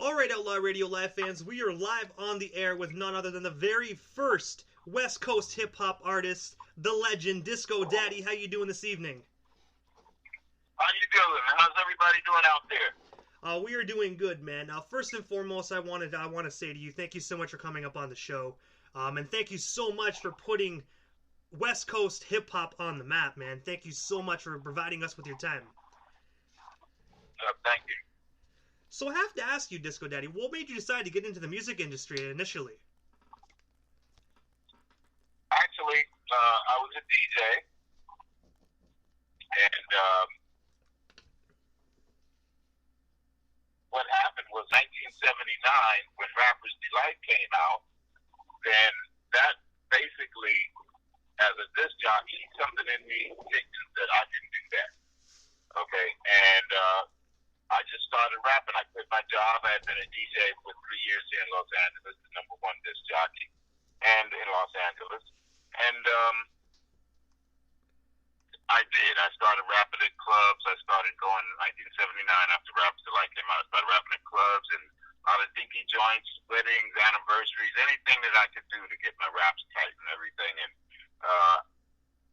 Alright, Outlaw Radio Live fans, we are live on the air with none other than the very first West Coast hip-hop artist, the legend, Disco Daddy. How you doing this evening? How you doing? How's everybody doing out there? We are doing good, man. Now, first and foremost, I want to say to you, thank you so much for coming up on the show. And thank you so much for putting West Coast hip-hop on the map, man. Thank you so much for providing us with your time. Thank you. So I have to ask you, Disco Daddy, what made you decide to get into the music industry initially? Actually, I was a DJ, and what happened was 1979, when Rapper's Delight came out, then that basically, as a disc jockey, something in me dictated that I can do that. Okay, and I just started rapping. I quit my job. I had been a DJ for 3 years here in Los Angeles, the #1 disc jockey, and in Los Angeles. And I did. I started rapping at clubs. I started going in 1979 after Rapper's Delight came out. I started rapping at clubs and a lot of dinky joints, weddings, anniversaries, anything that I could do to get my raps tight and everything. And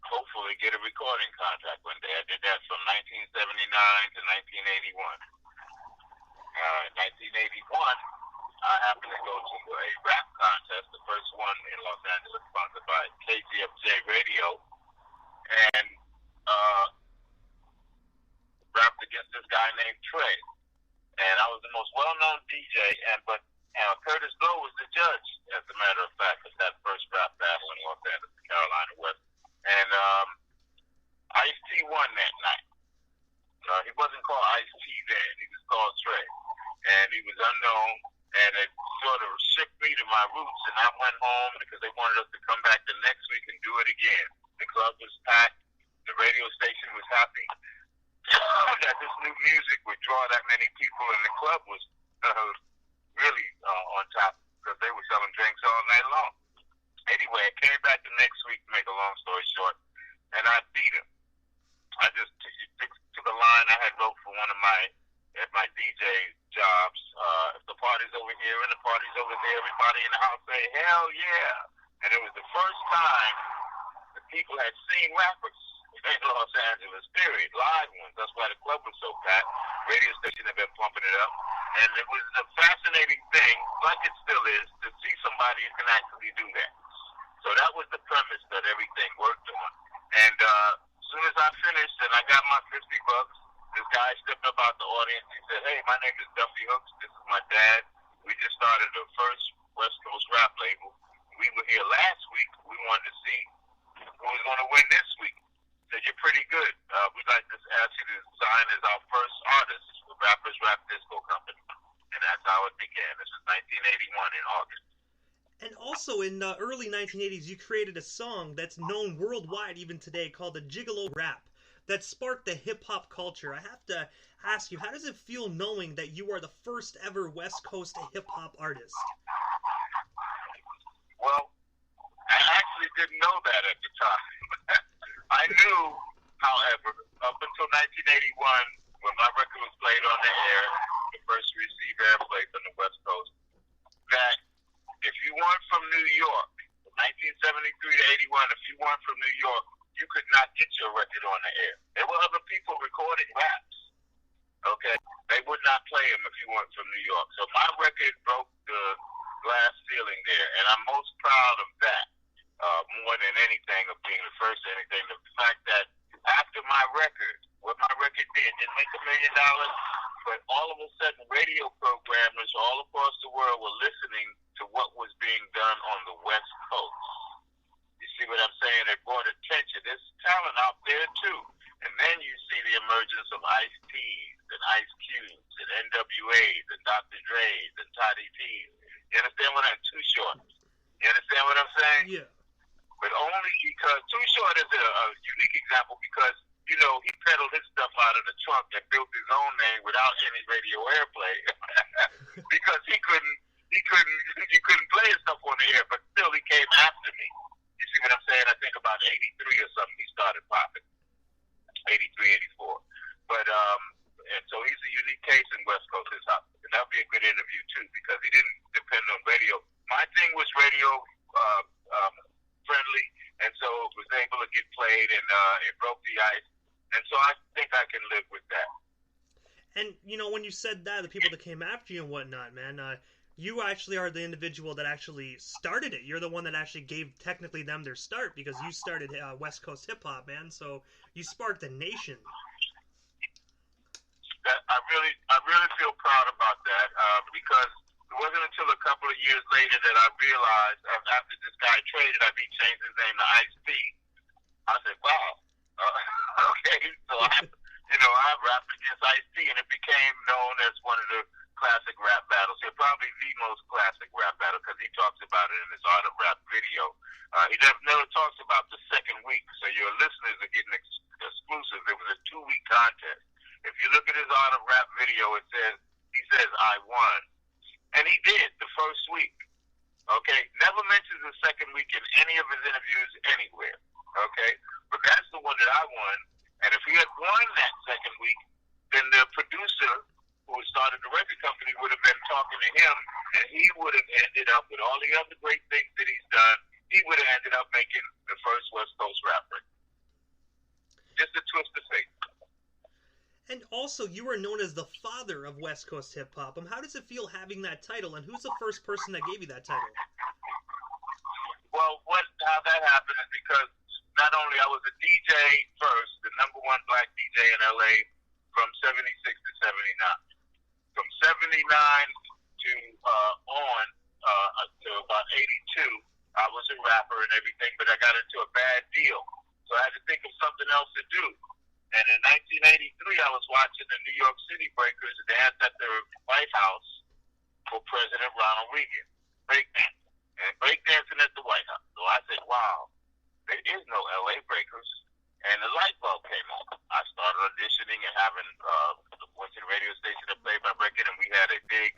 hopefully get a recording contract one day. I did that from 1979 to 1981. In 1981, I happened to go to a rap contest, the first one in Los Angeles, sponsored by KGFJ Radio, and rapped against this guy named Trey. And I was the most well-known DJ, but Curtis Blow was the judge, as a matter of fact, at that first rap battle in Los Angeles, Carolina West. And Ice-T won that night. He wasn't called Ice-T then. He was called Trey. And he was unknown, and it sort of shook me to my roots. And I went home because they wanted us to come back the next week and do it again. The club was packed. The radio station was happy that this new music would draw that many people, and the club was really on top because they were selling drinks all night long. Anyway, I came back the next week, to make a long story short, and I beat him. I just took a line I had wrote for one of my DJ jobs. If the party's over here and the party's over there, everybody in the house say, hell yeah. And it was the first time that people had seen rappers in Los Angeles, period, live ones. That's why the club was so packed. Radio station had been pumping it up. And it was a fascinating thing, like it still is, to see somebody who can actually do that. So that was the premise that everything worked on. And as soon as I finished and I got my $50, this guy stepped up out the audience. He said, hey, my name is Duffy Hooks. This is my dad. We just started the first West Coast rap label. We were here last week. We wanted to see who was going to win this week. He said, you're pretty good. We'd like to ask you to sign as our first artist for Rappers Rap Disco Company. And that's how it began. This was 1981 in August. And also in the early 1980s, you created a song that's known worldwide even today called the Gigolo Rap that sparked the hip-hop culture. I have to ask you, how does it feel knowing that you are the first ever West Coast hip-hop artist? Well, I actually didn't know that at the time. I knew, however, up until 1981, when my record was played on the air, the first to receive airplay from the West Coast, that if you weren't from New York, 1973 to 81, if you weren't from New York, you could not get your record on the air. There were other people recording raps, okay? They would not play them if you weren't from New York. So my record broke the glass ceiling there, and I'm most proud of that, more than anything, of being the first to anything. The fact that after my record, what my record didn't make $1 million, but all of a sudden radio programmers all across the world were listening to what was being done on the West Coast. You see what I'm saying? It brought attention. There's talent out there too. And then you see the emergence of Ice-T's and Ice Cubes and NWA's and Dr. Dre's and Toddy T's. You understand what I'm Too Short? You understand what I'm saying? Yeah. But only because Too Short is a unique example because, you know, he peddled his stuff out of the trunk and built his own name without any radio airplay because he couldn't play his stuff on the air, but still he came after me. You see what I'm saying? I think about 83 or something he started popping. 83, 84. But and so he's a unique case in West Coast hip hop. And that'll be a good interview said that, the people that came after you and whatnot, man, you actually are the individual that actually started it. You're the one that actually gave technically them their start because you started West Coast hip hop, man. So you sparked a nation. I really feel proud about that because it wasn't until a couple of years later that I realized after this guy traded, he changed his name to Ice-T. I said, wow, okay, so I rapped against Ice-T, and it became known as one of the classic rap battles. It's probably the most classic rap battle because he talks about it in his Art of Rap video. He never talks about the second week, so your listeners are getting exclusive. It was a 2-week contest. If you look at his Art of Rap video, he says, I won. And he did the first week. Okay? Never mentions the second week in any of his interviews anywhere. Okay? But that's the one that I won. And if he had won that second week, then the producer who started the record company would have been talking to him, and he would have ended up with all the other great things that he's done. He would have ended up making the first West Coast rap record. Just a twist of fate. And also, you are known as the father of West Coast hip-hop. How does it feel having that title, and who's the first person that gave you that title? Well, how that happened is because not only I was a DJ first, the #1 black DJ in LA from 76 to 79. From 79 to to about 82, I was a rapper and everything, but I got into a bad deal. So I had to think of something else to do. And in 1983, I was watching the New York City Breakers dance at the White House for President Ronald Reagan. Breakdancing at the White House. So I said, wow, there is no LA Breakers. And the light bulb came on. I started auditioning and went to the radio station to play my record, and we had a big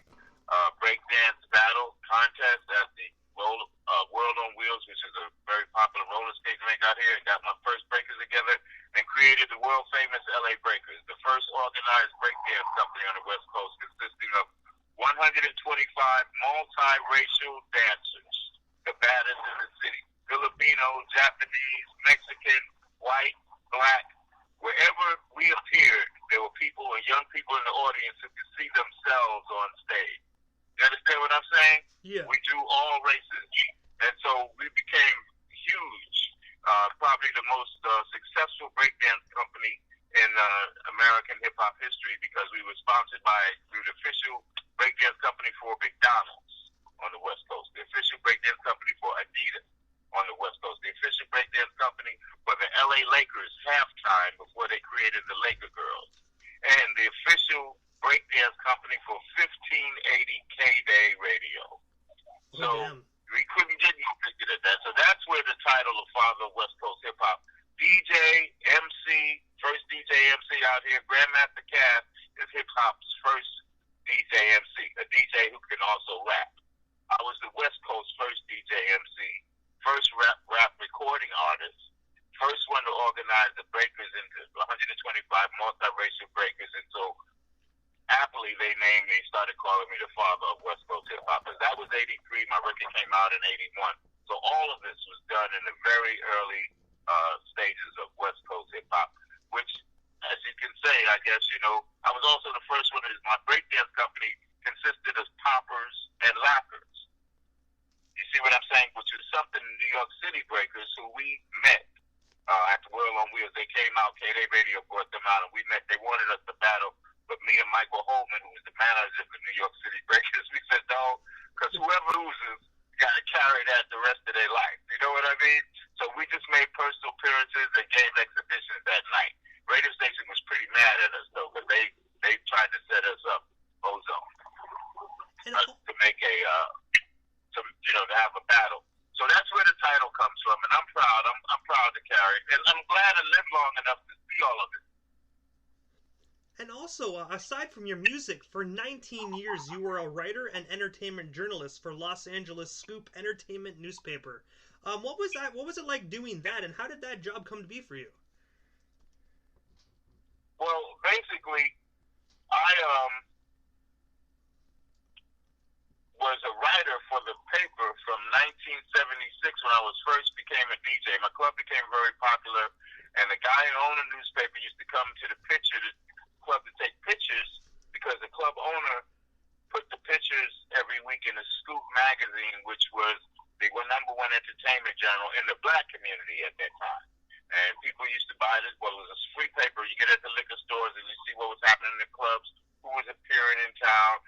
breakdance battle contest at the World on Wheels, which is a very popular roller skating rink out here, and got my first breakers together and created the world famous LA Breakers, the first organized breakdance company on the West Coast, consisting of 125 multiracial dancers, the baddest in the city, Filipino, Japanese, Mexican, white, black. Wherever we appeared, there were people and young people in the audience who could see themselves on stage. You understand what I'm saying? Yeah. We do all races. And so we became huge, probably the most successful breakdance company in American hip-hop history because we were sponsored by the official breakdance company for McDonald's on the West Coast, the official breakdance company for Adidas on the West Coast, the official breakdance company for the LA Lakers halftime before they created the Laker Girls, and the official breakdance company for 1580 K-Day radio. So we couldn't get no bigger than that. So that's where the title of Father of West Coast Hip Hop, DJ, MC, first DJ MC out here, Grandmaster Cass is hip hop's first DJ MC, a DJ who can also rap. I was the West Coast first DJ MC, first rap recording artist, first one to organize the breakers into 125 multiracial breakers, and so happily they started calling me the father of West Coast hip hop. That was 83, my record came out in 81. So all of this was done in the very early stages of West Coast hip hop, which, as you can say, I guess, I was also the first one. My breakdance company consisted of poppers and lappers. You see what I'm saying? Which is something New York City Breakers, who we met at the World on Wheels, they came out, K-Day Radio brought them out, and we met. They wanted us to battle, but me and Michael Holman, who was the manager of the New York City Breakers, we said no, because whoever loses got to carry that the rest of their life. You know what I mean? So we just made personal appearances and gave exhibitions that night. Radio station was pretty mad at us, though, because they tried to set us up, ozone, to make to have a battle. So that's where the title comes from, and I'm proud. I'm proud to carry it, and I'm glad I lived long enough to see all of it. And also, aside from your music, for 19 years you were a writer and entertainment journalist for Los Angeles Scoop Entertainment newspaper. What was that? What was it like doing that, and how did that job come to be for you? Well, basically, I was a writer for the paper from 1976 when I first became a DJ. My club became very popular, and the guy who owned the newspaper used to come to the club to take pictures because the club general in the black community at that time. And people used to buy this. Well, it was a free paper. You get it at the liquor stores, and you see what was happening in the clubs, who was appearing in town,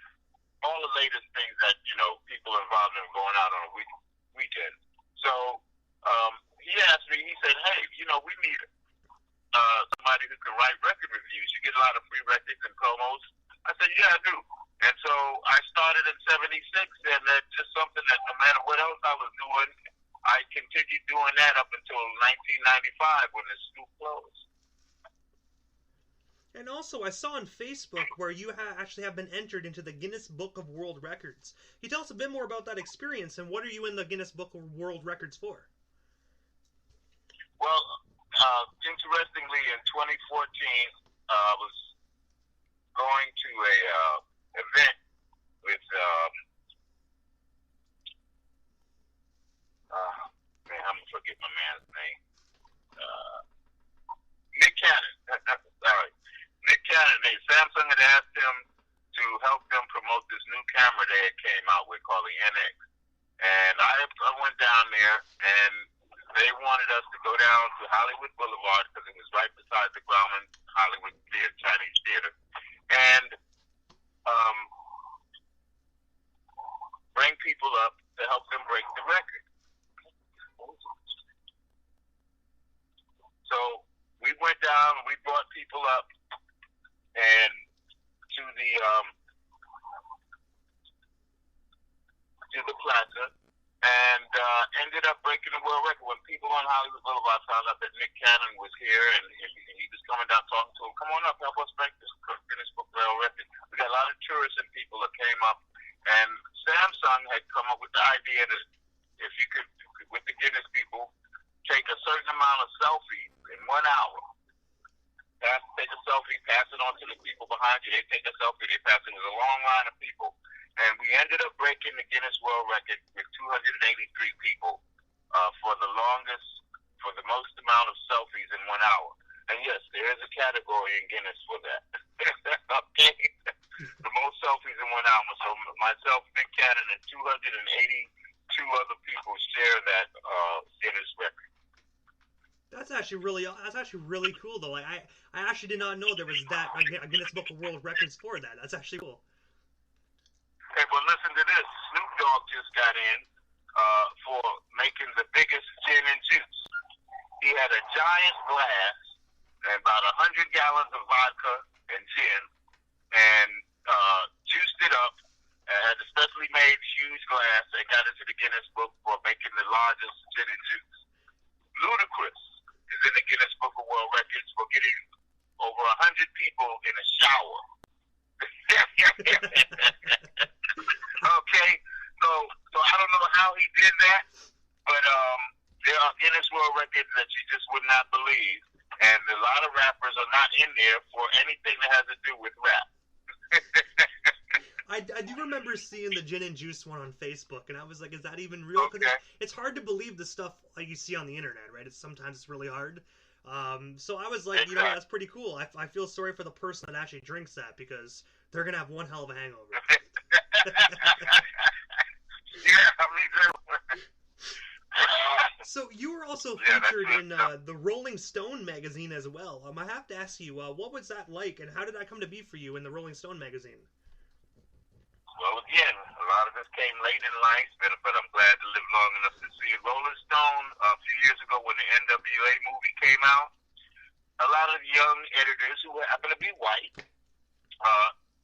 all the latest things that people involved in going out on a weekend. So he asked me. He said, "Hey, we need somebody who can write record reviews. You get a lot of free records and promos." I said, "Yeah, I do." And so I started in '76, and that's just something that no matter what else I was doing, I continued doing that up until 1995 when the Scoop closed. And also, I saw on Facebook where you actually have been entered into the Guinness Book of World Records. Can you tell us a bit more about that experience, and what are you in the Guinness Book of World Records for? Well, interestingly, in 2014, I was going to a event with I'm gonna forget my man's name. Nick Cannon. Sorry, Nick Cannon. Samsung had asked him to help them promote this new camera they had came out with called the NX, and I went down there, and they wanted us to go down to Hollywood Boulevard because it was right beside the Grauman Hollywood Theater, Chinese Theater, and bring people up to help them break the record. So we went down and we brought people up and to the plaza and ended up breaking the world record. When people on Hollywood Boulevard found out that Nick Cannon was here and he was coming down talking to him, "Come on up, help us break this Guinness Book of World Record." We got a lot of tourists and people that came up, and Samsung had come up with the idea that if you could, with the Guinness people, take a certain amount of selfies in 1 hour. Take a selfie, pass it on to the people behind you. They take a selfie, they pass it. There's a long line of people. And we ended up breaking the Guinness World Record with 283 people for the most amount of selfies in 1 hour. And yes, there is a category in Guinness for that. Okay? The most selfies in 1 hour. So myself, Nick Cannon, and 282 other people share that Guinness record. That's actually really cool, though. I actually did not know there was a Guinness Book of World Records for that. That's actually cool. Hey, well, listen to this. Snoop Dogg just got in for making the biggest gin and juice. He had a giant glass and about 100 gallons of vodka and gin and juiced it up and had a specially made huge glass and got into the Guinness Book for making the largest gin and juice. Ludacris is in the Guinness Book of World Records for getting over 100 people in a shower. Okay, so I don't know how he did that, but there are Guinness World Records that you just would not believe, and a lot of rappers are not in there for anything that has to do with rap. I do remember seeing the gin and juice one on Facebook, and I was like, is that even real? Because it's hard to believe the stuff like you see on the internet, right? Sometimes it's really hard. So I was like, that's pretty cool. I feel sorry for the person that actually drinks that because they're going to have one hell of a hangover. Yeah, me too. So you were also featured in the Rolling Stone magazine as well. I have to ask you, what was that like, and how did that come to be for you in the Rolling Stone magazine? Well, again, a lot of this came late in life, but I'm glad to live long enough to see it. Rolling Stone, a few years ago when the NWA movie came out, a lot of young editors who happen to be white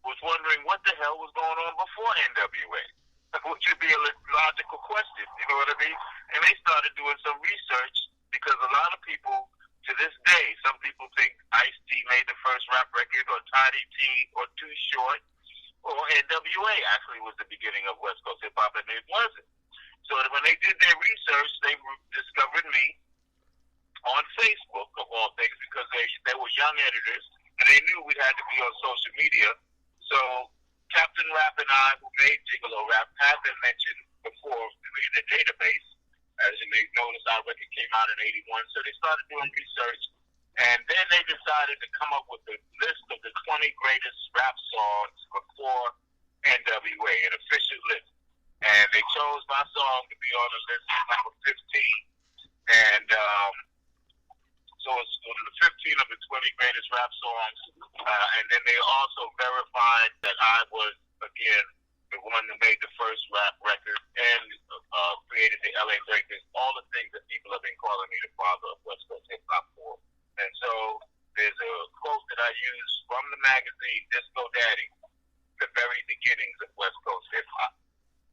was wondering what the hell was going on before NWA. Which would be a logical question, you know what I mean? And they started doing some research because a lot of people, to this day, some people think Ice-T made the first rap record, or Toddy T, or Too Short, or NWA actually was the beginning of West Coast HipHop, and it wasn't. So when they did their research, they discovered me on Facebook, of all things, because they were young editors, and they knew we had to be on social media. So Captain Rap and I, who made Gigolo Rap, had been mentioned before in the database. As you may notice, our record came out in '81. So they started doing research, and then they decided to come up with a list of the 20 greatest rap songs before NWA, an official list. And they chose my song to be on the list number 15. And so it's one of the 15 of the 20 greatest rap songs. And then they also verified that I was, again, the one who made the first rap record and created the LA Breakers, all the things that people have been calling me the father of West Coast hip-hop for. And so there's a quote that I use from the magazine, Disco Daddy, the very beginnings of West Coast hip-hop.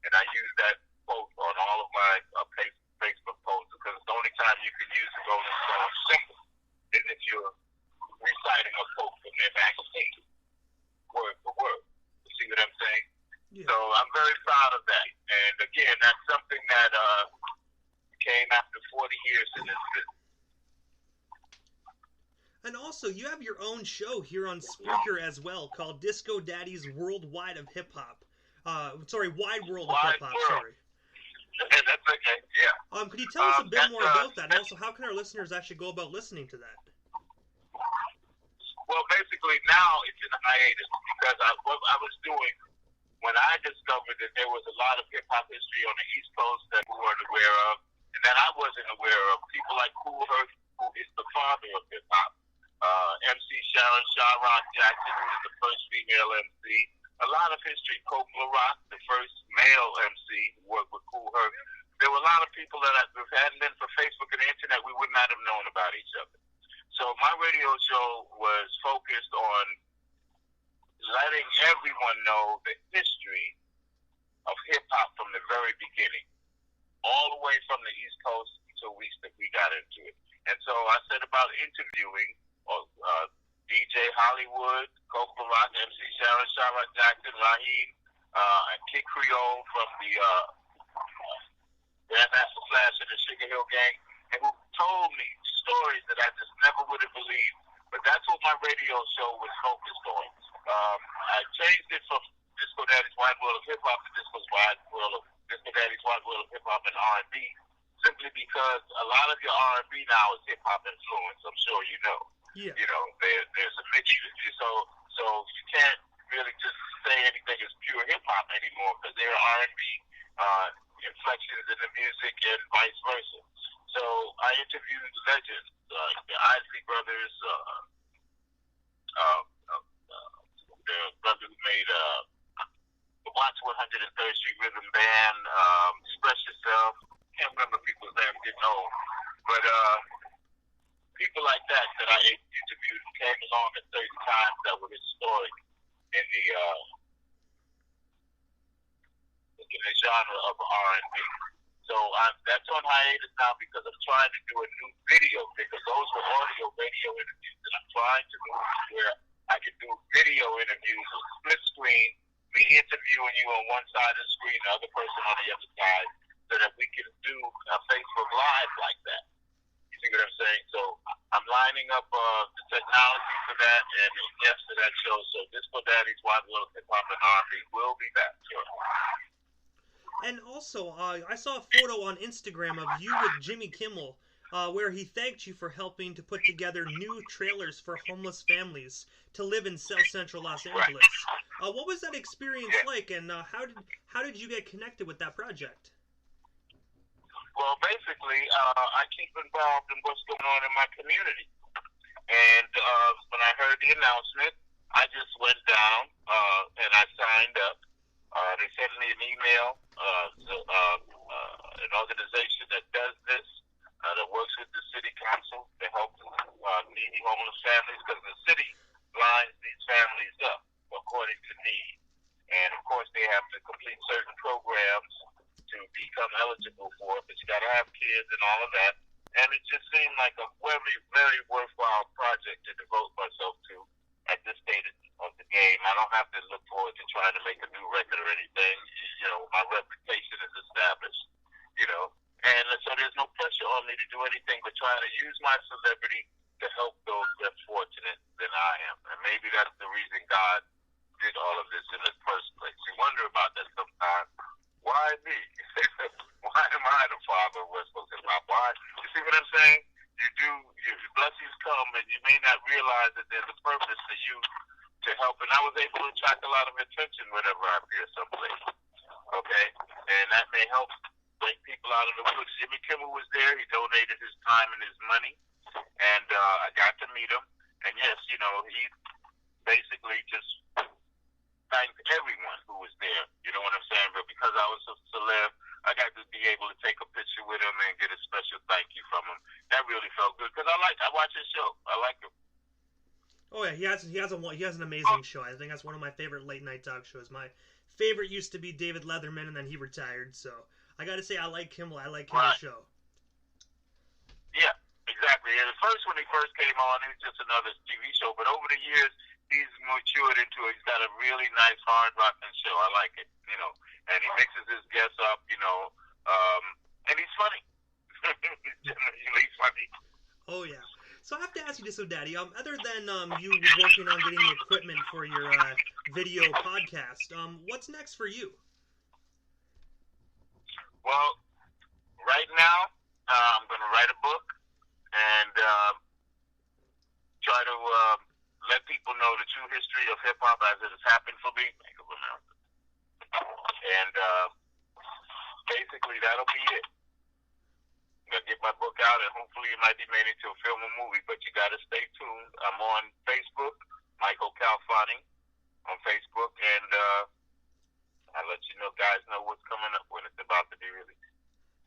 And I use that quote on all of my Facebook posts because it's the only time you can use the Rolling Stones symbol is if you're reciting a quote from their magazine, word for word. You see what I'm saying? Yeah. So I'm very proud of that. And again, that's something that came after 40 years in this business. And also, you have your own show here on Spreaker as well called Disco Daddy's Worldwide of Hip Hop. Wide World of Hip Hop, sorry. That's okay, yeah. Could you tell us a bit more about that? And also, how can our listeners actually go about listening to that? Well, basically, now it's in hiatus because what I was doing when I discovered that there was a lot of hip-hop history on the East Coast that we weren't aware of, and that I wasn't aware of. People like Kool Herc, who is the father of hip-hop. MC Sharon Jackson, who was the first female MC. A lot of history. Coppola Rock, the first male MC, who worked with Kool Herc. There were a lot of people that if it hadn't been for Facebook and the internet, we would not have known about each other. So my radio show was focused on letting everyone know the history of hip-hop from the very beginning, all the way from the East Coast until we got into it. And so I said about interviewing DJ Hollywood, Coppola Rock, MC Sharon Jackson, Raheem, and Kid Creole from the Grandmaster Flash and the Sugar Hill Gang, and who told me stories that I just never would have believed. But that's what my radio show was focused on. I changed it from Disco Daddy's Wide World of Hip Hop to Disco Daddy's Wide World of Hip Hop and R&B, simply because a lot of your R&B now is hip hop influence. I'm sure you know. Yeah. You know, there's a mixture. So you can't really just say anything is pure hip hop anymore because there are R&B inflections in the music and vice versa. So I interviewed legends, the Isley Brothers, the brother who made the Watch 103rd Street Rhythm Band, Express Yourself. Can't remember people's names, getting old. But people like that I interviewed came along at 30 times that were historic in the genre of R&B. So that's on hiatus now because I'm trying to do a new video because those were audio radio interviews, and I'm trying to move to where I can do video interviews with split screen, me interviewing you on one side of the screen, the other person on the other side, so that we can do a Facebook Live like that. You see what I'm saying? So I'm lining up the technology for that and yes to that show. So Disco Daddy's Wide World of Hip Hop and R&B will be back. Sure. And also, I saw a photo on Instagram of you with Jimmy Kimmel, where he thanked you for helping to put together new trailers for homeless families to live in South Central Los Angeles. What was that experience like, and how did you get connected with that project? Well, basically, I keep involved in what's going on in my community. And when I heard the announcement, I just went down and I signed up. They sent me an email to an organization that does this, that works with the city council to help needy homeless families, because the city lines these families up according to need. And, of course, they have to complete certain programs to become eligible for it, but you got to have kids and all of that. And it just seemed like a very, very worthwhile project to devote myself to at this stage of the game. I don't have to look forward to trying to make a new record or anything. You know, my reputation is established, you know. And so there's no pressure on me to do anything but try to use my celebrity to help those less fortunate than I am. And maybe that's the reason God did all of this in the first place. You wonder about that sometimes. Why me? Why am I the father of West Coast hip-hop? Why? You see what I'm saying? Your blessings come, and you may not realize that there's a purpose for you to help. And I was able to attract a lot of attention whenever I appear someplace. Okay? And that may help bring people people out of the woods. Jimmy Kimmel was there. He donated his time and his money, and I got to meet him. And yes, you know, he basically just thanked everyone who was there. You know what I'm saying? But because I was a celeb, I got to be able to take a picture with him and get a special thank you from him. That really felt good because I watch his show. I like him. Oh yeah, he has an amazing show. I think that's one of my favorite late night talk shows. My favorite used to be David Letterman, and then he retired. So I got to say, I like Kimmel. I like Kimmel's show. Yeah, exactly. And at first, when he first came on, it was just another TV show. But over the years, he's matured into it. He's got a really nice hard rocking show. I like it. You know, and he mixes his guests up. You know, and he's funny. He's funny. Oh yeah. So I have to ask you this, so Daddy. Other than you working on getting the equipment for your video podcast, what's next for you? Well, right now I'm going to write a book and try to let people know the true history of hip hop as it has happened for me. And basically that'll be it. I'm gonna get my book out, and hopefully it might be made into a film or movie. But you gotta stay tuned. I'm on Facebook, Michael Calfani on Facebook, and I'll let you know, guys, know what's coming up when it's about to be released.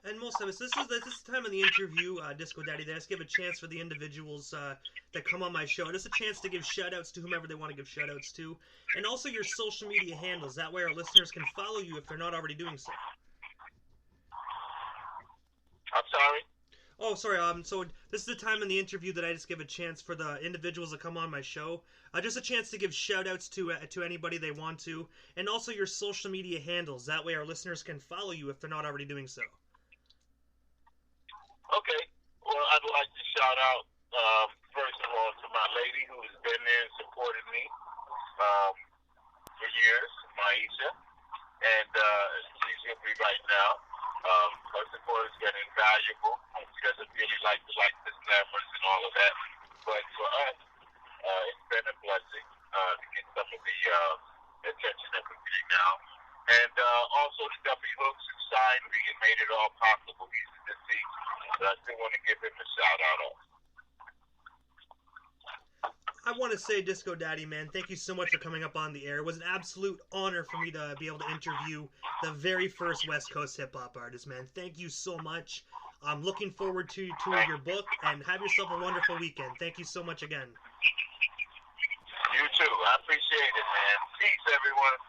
And most of us, this is the time in the interview, Disco Daddy, that I just give a chance for the individuals that come on my show. Just a chance to give shout-outs to whomever they want to give shout-outs to. And also your social media handles. That way our listeners can follow you if they're not already doing so. I'm sorry? Oh, sorry. So this is the time in the interview that I just give a chance for the individuals that come on my show. Just a chance to give shout-outs to anybody they want to. And also your social media handles. That way our listeners can follow you if they're not already doing so. Okay. Well, I'd like to shout out, first of all, to my lady who has been there and supported me for years, Maisha. And she's with me right now. Her support has been invaluable. She doesn't really like the glamours and all of that. But for us, it's been a blessing to get some of the attention that we're getting now. And also to Duffy Hooks, who signed me and made it all possible. He's deceased, but I still want to give him a shout out also. I want to say, Disco Daddy, man, thank you so much for coming up on the air. It was an absolute honor for me to be able to interview the very first West Coast hip-hop artist, man. Thank you so much. I'm looking forward to your book, and have yourself a wonderful weekend. Thank you so much again. You too. I appreciate it, man. Peace, everyone.